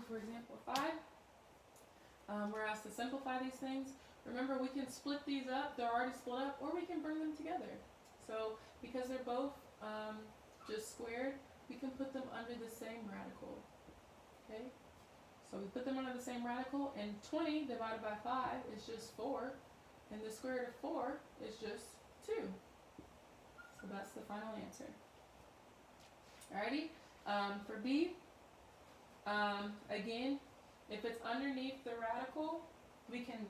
for example, 5, we're asked to simplify these things. Remember, we can split these up. They're already split up, or we can bring them together. So because they're both just squared, we can put them under the same radical. Okay? So we put them under the same radical, and 20 divided by 5 is just 4, and the square root of 4 is just 2. So that's the final answer. Alrighty, for B, again, if it's underneath the radical, we can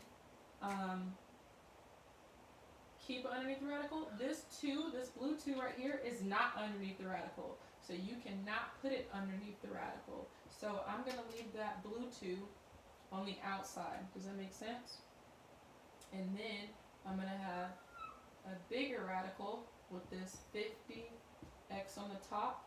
keep it underneath the radical. This 2, this blue 2 right here, is not underneath the radical. So you cannot put it underneath the radical. So I'm going to leave that blue 2 on the outside. Does that make sense? And then I'm going to have a bigger radical with this 50x on the top.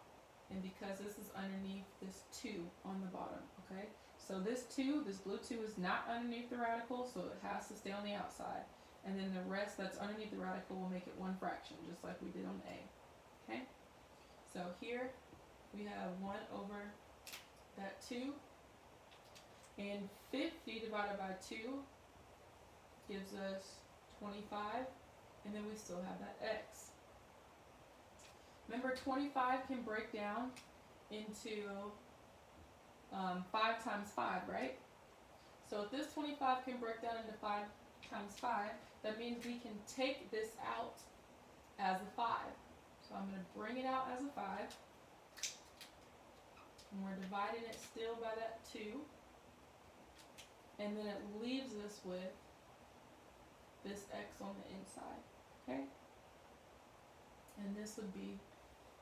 And because this is underneath, this 2 on the bottom, okay? So this 2, this blue 2 is not underneath the radical, so it has to stay on the outside. And then the rest that's underneath the radical will make it one fraction, just like we did on A, okay? So here we have 1 over that 2, and 50 divided by 2 gives us 25, and then we still have that x. Remember, 25 can break down into 5 times 5, right? So if this 25 can break down into 5 times 5, that means we can take this out as a 5. So I'm going to bring it out as a 5. And we're dividing it still by that 2. And then it leaves us with this x on the inside, okay? And this would be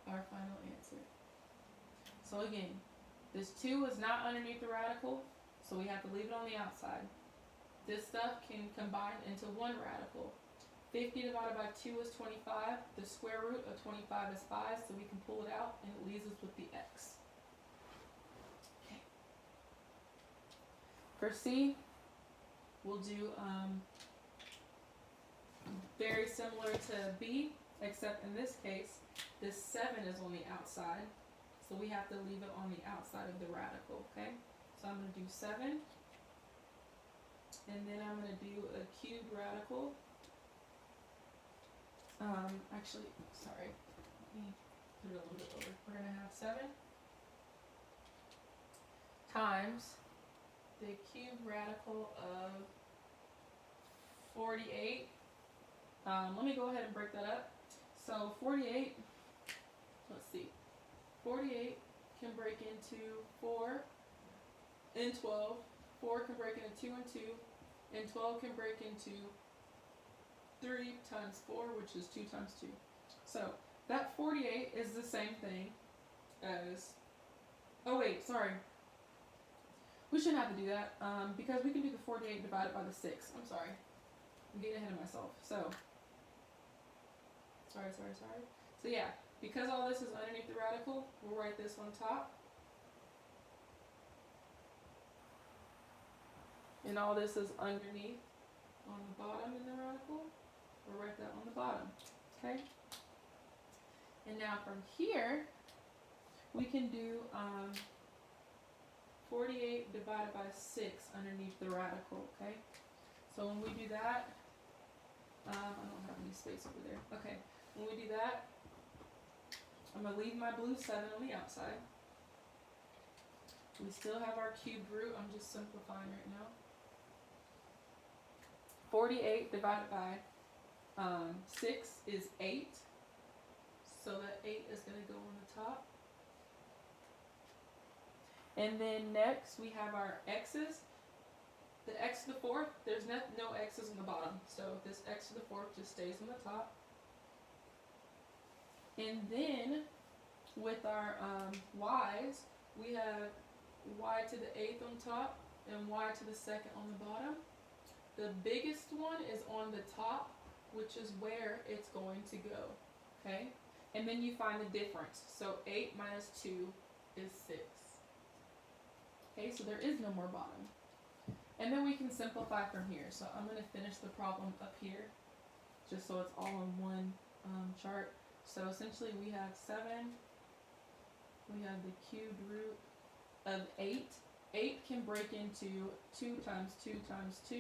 our final answer. So again, this 2 is not underneath the radical, so we have to leave it on the outside. This stuff can combine into one radical. 50 divided by 2 is 25. The square root of 25 is 5, so we can pull it out, and it leaves us with the x. Okay. For C, we'll do very similar to B, except in this case, this 7 is on the outside, so we have to leave it on the outside of the radical, okay? So I'm going to do 7, and then I'm going to do a cubed radical. Actually, sorry, let me put it a little bit over. We're going to have 7 times the cubed radical of 48. Let me go ahead and break that up. So 48, let's see, 48 can break into 4 and 12. 4 can break into 2 and 2, and 12 can break into 3 times 4, which is 2 times 2. So that 48 is the same thing as, oh wait, sorry. We shouldn't have to do that because we can do the 48 divided by the 6. I'm sorry. I'm getting ahead of myself. So, sorry. So yeah, because all this is underneath the radical, we'll write this on top. And all this is underneath on the bottom in the radical. We'll write that on the bottom, okay? And now from here, we can do 48 divided by 6 underneath the radical, okay? So when we do that, I don't have any space over there. Okay, when we do that, I'm going to leave my blue 7 on the outside. We still have our cubed root. I'm just simplifying right now. 48 divided by 6 is 8. So that 8 is going to go on the top. And then next we have our x's. The x to the 4th, there's no x's on the bottom. So this x to the 4th just stays on the top. And then with our y's, we have y to the 8th on top and y to the 2nd on the bottom. The biggest one is on the top, which is where it's going to go, okay? And then you find the difference. So 8 minus 2 is 6. Okay, so there is no more bottom. And then we can simplify from here. So I'm going to finish the problem up here, just so it's all in one chart. So essentially we have 7, we have the cubed root of 8, 8 can break into 2 times 2 times 2.